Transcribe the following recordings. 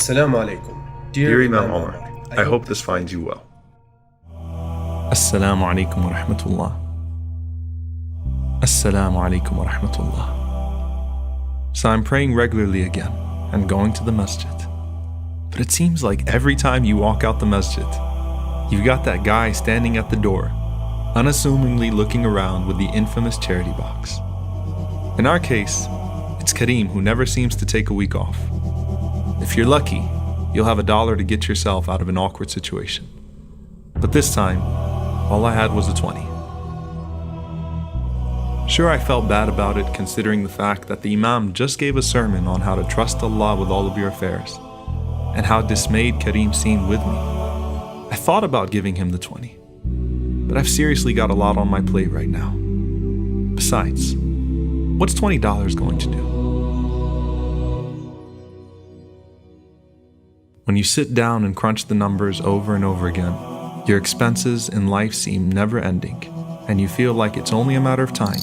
Assalamu alaikum. Dear Imam Omar, I hope this finds you well. Assalamu alaikum wa rahmatullah. Assalamu alaikum wa rahmatullah. So I'm praying regularly again and going to the masjid. But it seems like every time you walk out the masjid, you've got that guy standing at the door, unassumingly looking around with the infamous charity box. In our case, it's Kareem who never seems to take a week off. If you're lucky, you'll have $1 to get yourself out of an awkward situation. But this time, all I had was a 20. Sure, I felt bad about it considering the fact that the Imam just gave a sermon on how to trust Allah with all of your affairs, and how dismayed Kareem seemed with me. I thought about giving him the 20, but I've seriously got a lot on my plate right now. Besides, what's $20 going to do? When you sit down and crunch the numbers over and over again, your expenses in life seem never ending, and you feel like it's only a matter of time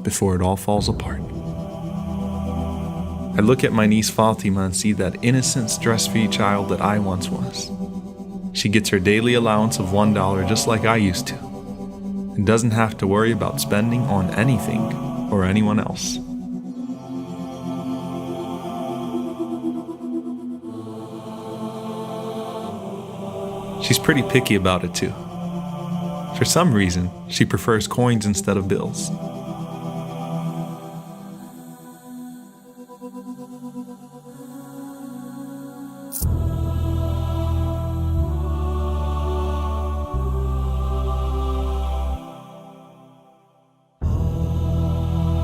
before it all falls apart. I look at my niece Fatima and see that innocent, stress-free child that I once was. She gets her daily allowance of $1 just like I used to, and doesn't have to worry about spending on anything or anyone else. She's pretty picky about it too. For some reason, she prefers coins instead of bills.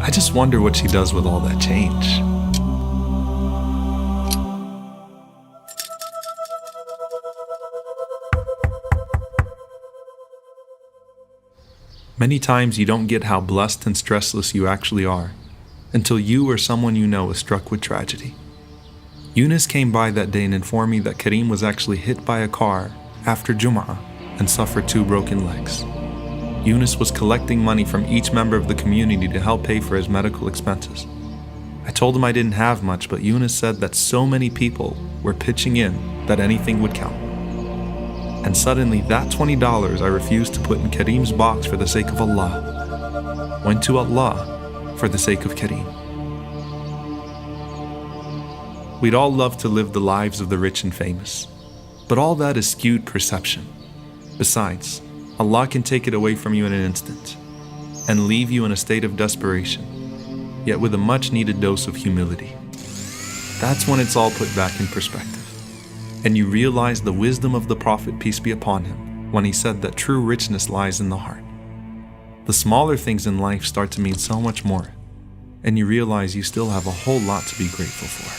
I just wonder what she does with all that change. Many times you don't get how blessed and stressless you actually are until you or someone you know is struck with tragedy. Eunice came by that day and informed me that Kareem was actually hit by a car after Jum'ah and suffered 2 broken legs. Eunice was collecting money from each member of the community to help pay for his medical expenses. I told him I didn't have much, but Eunice said that so many people were pitching in that anything would count. And suddenly that $20 I refused to put in Kareem's box for the sake of Allah went to Allah for the sake of Kareem. We'd all love to live the lives of the rich and famous, but all that is skewed perception. Besides, Allah can take it away from you in an instant and leave you in a state of desperation, yet with a much needed dose of humility. That's when it's all put back in perspective. And you realize the wisdom of the Prophet, peace be upon him, when he said that true richness lies in the heart. The smaller things in life start to mean so much more, and you realize you still have a whole lot to be grateful for.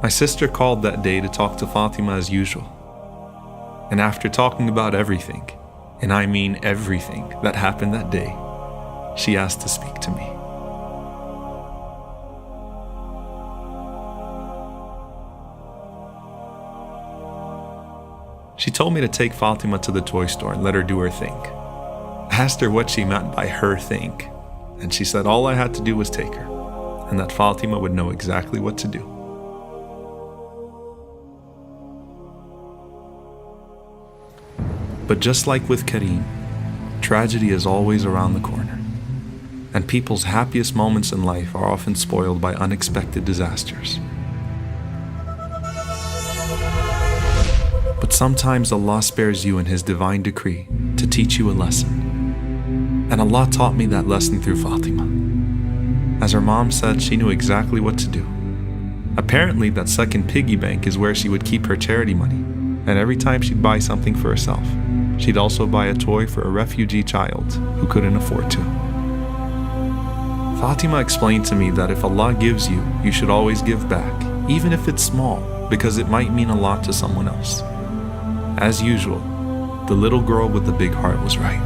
My sister called that day to talk to Fatima as usual. And after talking about everything, and I mean everything that happened that day, she asked to speak to me. She told me to take Fatima to the toy store and let her do her thing. I asked her what she meant by her thing, and she said all I had to do was take her, and that Fatima would know exactly what to do. But just like with Kareem, tragedy is always around the corner. And people's happiest moments in life are often spoiled by unexpected disasters. But sometimes Allah spares you in His divine decree to teach you a lesson. And Allah taught me that lesson through Fatima. As her mom said, she knew exactly what to do. Apparently, that second piggy bank is where she would keep her charity money. And every time she'd buy something for herself, she'd also buy a toy for a refugee child who couldn't afford to. Fatima explained to me that if Allah gives you, you should always give back, even if it's small, because it might mean a lot to someone else. As usual, the little girl with the big heart was right.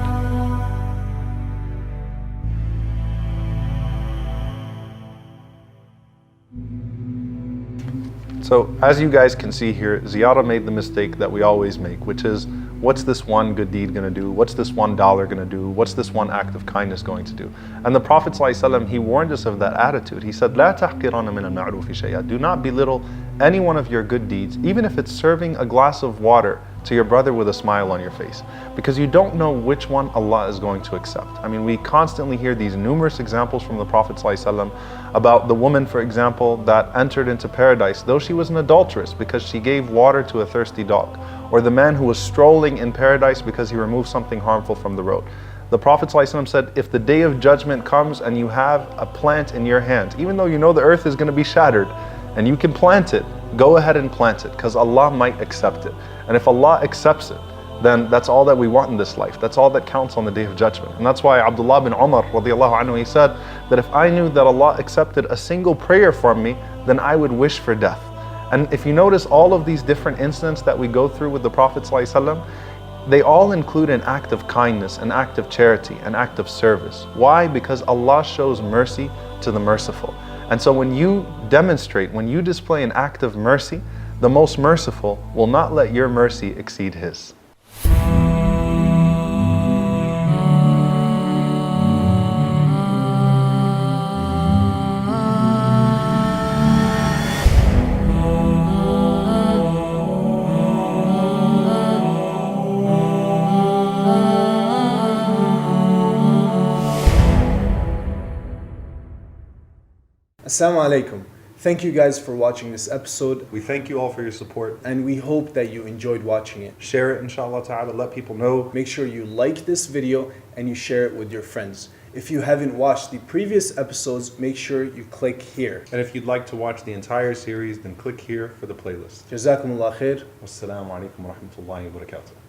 So, as you guys can see here, Ziyara made the mistake that we always make, which is what's this one good deed going to do? What's this $1 going to do? What's this one act of kindness going to do? And the Prophet ﷺ, he warned us of that attitude. He said, لا تحقرن من المعروف شيئا. Do not belittle any one of your good deeds, even if it's serving a glass of water to your brother with a smile on your face, because you don't know which one Allah is going to accept. I mean, we constantly hear these numerous examples from the Prophet ﷺ about the woman, for example, that entered into paradise though she was an adulteress because she gave water to a thirsty dog, or the man who was strolling in paradise because he removed something harmful from the road. The Prophet ﷺ said, if the day of judgment comes and you have a plant in your hand, even though you know the earth is going to be shattered and you can plant it, go ahead and plant it, because Allah might accept it. And if Allah accepts it, then that's all that we want in this life. That's all that counts on the day of judgment. And that's why Abdullah bin Umar radiallahu anhu, he said that if I knew that Allah accepted a single prayer from me, then I would wish for death. And if you notice all of these different incidents that we go through with the Prophet ﷺ, they all include an act of kindness, an act of charity, an act of service. Why? Because Allah shows mercy to the merciful. And so when you demonstrate, when you display an act of mercy, the most merciful will not let your mercy exceed His. Assalamu alaikum. Thank you guys for watching this episode, We thank you all for your support. and we hope that you enjoyed watching it. Share it, inshallah ta'ala, let people know. Make sure you like this video and you share it with your friends. If you haven't watched the previous episodes, make sure you click here. And if you'd like to watch the entire series, then click here for the playlist. Jazakumullah khair. Wassalamu alaikum wa rahmatullahi wa barakatuh.